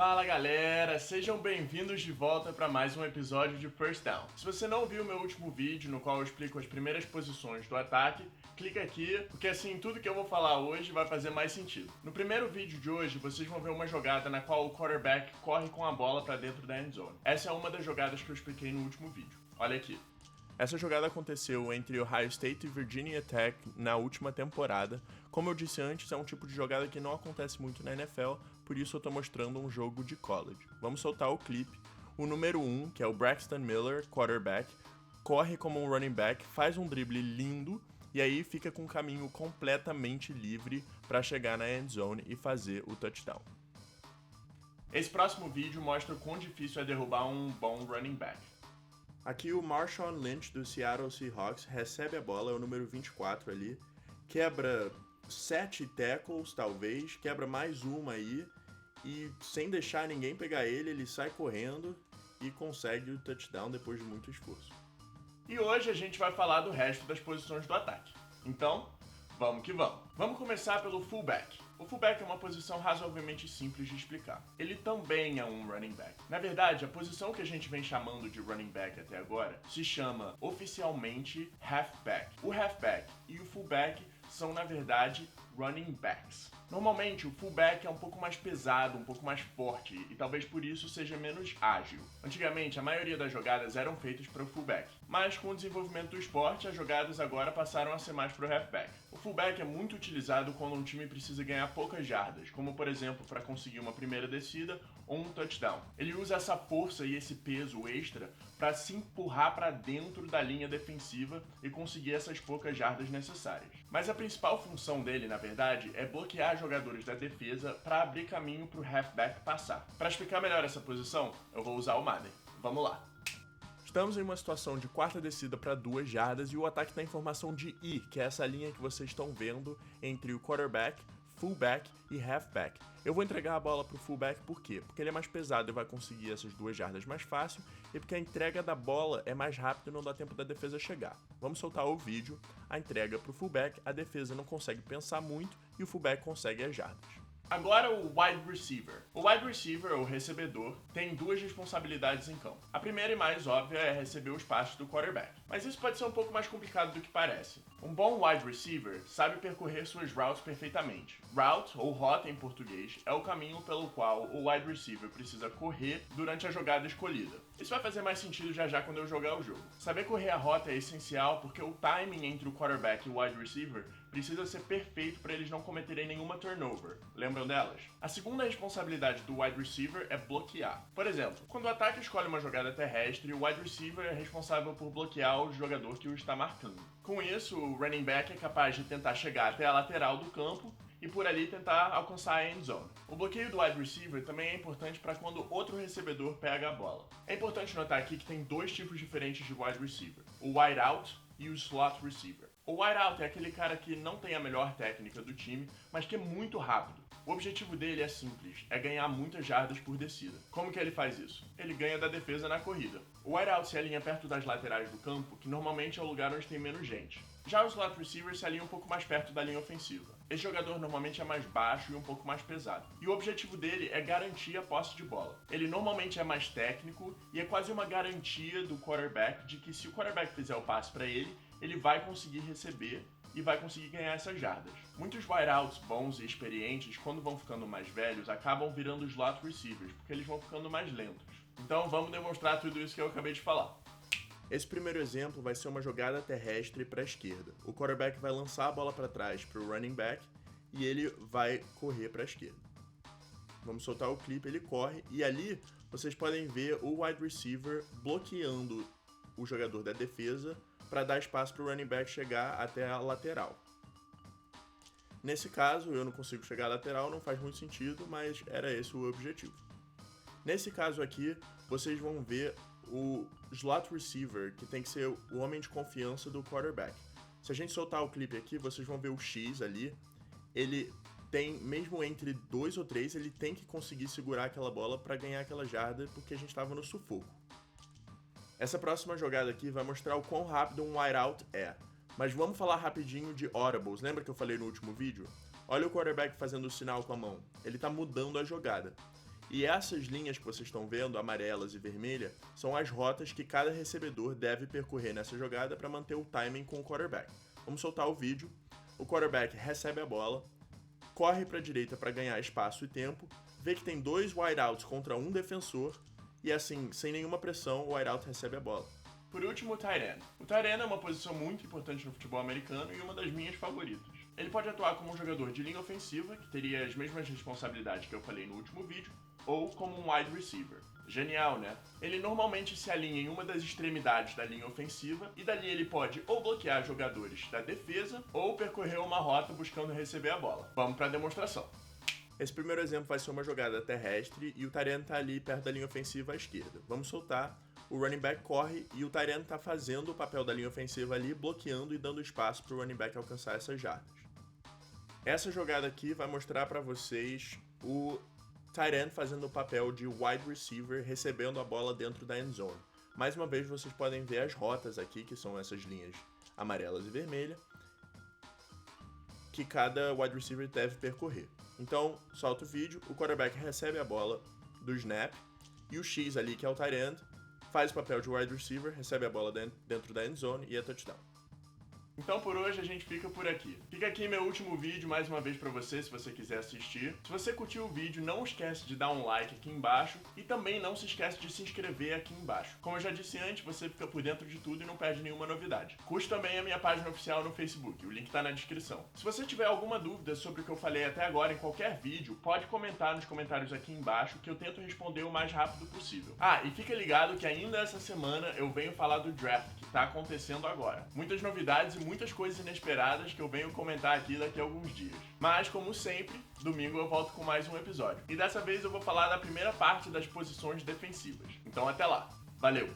Fala galera, sejam bem-vindos de volta para mais um episódio de First Down. Se você não viu o meu último vídeo no qual eu explico as primeiras posições do ataque, clica aqui, porque assim tudo que eu vou falar hoje vai fazer mais sentido. No primeiro vídeo de hoje, vocês vão ver uma jogada na qual o quarterback corre com a bola para dentro da end zone. Essa é uma das jogadas que eu expliquei no último vídeo. Olha aqui. Essa jogada aconteceu entre Ohio State e Virginia Tech na última temporada. Como eu disse antes, é um tipo de jogada que não acontece muito na NFL, por isso eu tô mostrando um jogo de college. Vamos soltar o clipe. O número 1, que é o Braxton Miller, quarterback, corre como um running back, faz um drible lindo e aí fica com um caminho completamente livre para chegar na end zone e fazer o touchdown. Esse próximo vídeo mostra o quão difícil é derrubar um bom running back. Aqui o Marshawn Lynch do Seattle Seahawks recebe a bola, é o número 24 ali, quebra 7 tackles talvez, quebra mais uma aí e sem deixar ninguém pegar ele sai correndo e consegue o touchdown depois de muito esforço. E hoje a gente vai falar do resto das posições do ataque. Então, vamos que vamos. Vamos começar pelo fullback. O fullback é uma posição razoavelmente simples de explicar. Ele também é um running back. Na verdade, a posição que a gente vem chamando de running back até agora se chama oficialmente halfback. O halfback e o fullback são, na verdade, running backs. Normalmente, o fullback é um pouco mais pesado, um pouco mais forte e talvez por isso seja menos ágil. Antigamente, a maioria das jogadas eram feitas para o fullback, mas com o desenvolvimento do esporte, as jogadas agora passaram a ser mais para o halfback. O fullback é muito utilizado quando um time precisa ganhar poucas jardas, como por exemplo para conseguir uma primeira descida ou um touchdown. Ele usa essa força e esse peso extra para se empurrar para dentro da linha defensiva e conseguir essas poucas jardas necessárias. Mas a principal função dele, na verdade, é bloquear jogadores da defesa para abrir caminho para o halfback passar. Para explicar melhor essa posição, eu vou usar o Madden. Vamos lá. Estamos em uma situação de quarta descida para 2 jardas e o ataque está em formação de I, que é essa linha que vocês estão vendo entre o quarterback, fullback e halfback. Eu vou entregar a bola pro fullback por quê? Porque ele é mais pesado e vai conseguir essas 2 jardas mais fácil e porque a entrega da bola é mais rápida e não dá tempo da defesa chegar. Vamos soltar o vídeo, a entrega pro fullback, a defesa não consegue pensar muito e o fullback consegue as jardas. Agora o wide receiver. O wide receiver, ou recebedor, tem 2 responsabilidades em campo. A primeira e mais óbvia é receber os passes do quarterback. Mas isso pode ser um pouco mais complicado do que parece. Um bom wide receiver sabe percorrer suas routes perfeitamente. Route, ou rota em português, é o caminho pelo qual o wide receiver precisa correr durante a jogada escolhida. Isso vai fazer mais sentido já quando eu jogar o jogo. Saber correr a rota é essencial porque o timing entre o quarterback e o wide receiver precisa ser perfeito para eles não cometerem nenhuma turnover. Lembram delas? A segunda responsabilidade do wide receiver é bloquear. Por exemplo, quando o ataque escolhe uma jogada terrestre, o wide receiver é responsável por bloquear o jogador que o está marcando. Com isso, o running back é capaz de tentar chegar até a lateral do campo e por ali tentar alcançar a end zone. O bloqueio do wide receiver também é importante para quando outro recebedor pega a bola. É importante notar aqui que tem 2 tipos diferentes de wide receiver, o wide out e o slot receiver. O wide out é aquele cara que não tem a melhor técnica do time, mas que é muito rápido. O objetivo dele é simples, é ganhar muitas jardas por descida. Como que ele faz isso? Ele ganha da defesa na corrida. O wide out se alinha perto das laterais do campo, que normalmente é o lugar onde tem menos gente. Já o slot receiver se alinha um pouco mais perto da linha ofensiva. Esse jogador normalmente é mais baixo e um pouco mais pesado. E o objetivo dele é garantir a posse de bola. Ele normalmente é mais técnico e é quase uma garantia do quarterback de que se o quarterback fizer o passe para ele, ele vai conseguir receber e vai conseguir ganhar essas jardas. Muitos wideouts bons e experientes, quando vão ficando mais velhos, acabam virando slot receivers, porque eles vão ficando mais lentos. Então vamos demonstrar tudo isso que eu acabei de falar. Esse primeiro exemplo vai ser uma jogada terrestre para a esquerda. O quarterback vai lançar a bola para trás para o running back e ele vai correr para a esquerda. Vamos soltar o clipe, ele corre e ali vocês podem ver o wide receiver bloqueando o jogador da defesa para dar espaço para o running back chegar até a lateral. Nesse caso, eu não consigo chegar à lateral, não faz muito sentido, mas era esse o objetivo. Nesse caso aqui, vocês vão ver o slot receiver, que tem que ser o homem de confiança do quarterback. Se a gente soltar o clipe aqui, vocês vão ver o X ali. Ele tem, mesmo entre 2 ou 3, ele tem que conseguir segurar aquela bola para ganhar aquela jarda, porque a gente estava no sufoco. Essa próxima jogada aqui vai mostrar o quão rápido um wideout é. Mas vamos falar rapidinho de audibles. Lembra que eu falei no último vídeo? Olha o quarterback fazendo o sinal com a mão. Ele está mudando a jogada. E essas linhas que vocês estão vendo, amarelas e vermelha, são as rotas que cada recebedor deve percorrer nessa jogada para manter o timing com o quarterback. Vamos soltar o vídeo. O quarterback recebe a bola, corre para a direita para ganhar espaço e tempo, vê que tem 2 wideouts contra um defensor e assim, sem nenhuma pressão, o wideout recebe a bola. Por último, o tight end. O tight end é uma posição muito importante no futebol americano e uma das minhas favoritas. Ele pode atuar como um jogador de linha ofensiva, que teria as mesmas responsabilidades que eu falei no último vídeo, ou como um wide receiver. Genial, né? Ele normalmente se alinha em uma das extremidades da linha ofensiva e dali ele pode ou bloquear jogadores da defesa ou percorrer uma rota buscando receber a bola. Vamos para a demonstração. Esse primeiro exemplo vai ser uma jogada terrestre e o tight end tá ali perto da linha ofensiva à esquerda. Vamos soltar, o running back corre e o tight end tá fazendo o papel da linha ofensiva ali, bloqueando e dando espaço para o running back alcançar essas jardas. Essa jogada aqui vai mostrar para vocês o tight end fazendo o papel de wide receiver, recebendo a bola dentro da end zone. Mais uma vez vocês podem ver as rotas aqui, que são essas linhas amarelas e vermelhas, que cada wide receiver deve percorrer. Então, solta o vídeo, o quarterback recebe a bola do snap e o X ali, que é o tight end, faz o papel de wide receiver, recebe a bola dentro da end zone e é touchdown. Então por hoje a gente fica por aqui. Fica aqui meu último vídeo mais uma vez pra você, se você quiser assistir. Se você curtiu o vídeo, não esquece de dar um like aqui embaixo e também não se esquece de se inscrever aqui embaixo. Como eu já disse antes, você fica por dentro de tudo e não perde nenhuma novidade. Curte também a minha página oficial no Facebook, o link tá na descrição. Se você tiver alguma dúvida sobre o que eu falei até agora em qualquer vídeo, pode comentar nos comentários aqui embaixo que eu tento responder o mais rápido possível. Ah, e fica ligado que ainda essa semana eu venho falar do draft, que tá acontecendo agora. Muitas novidades e muitas coisas inesperadas que eu venho comentar aqui daqui a alguns dias. Mas, como sempre, domingo eu volto com mais um episódio. E dessa vez eu vou falar da primeira parte das posições defensivas. Então até lá. Valeu!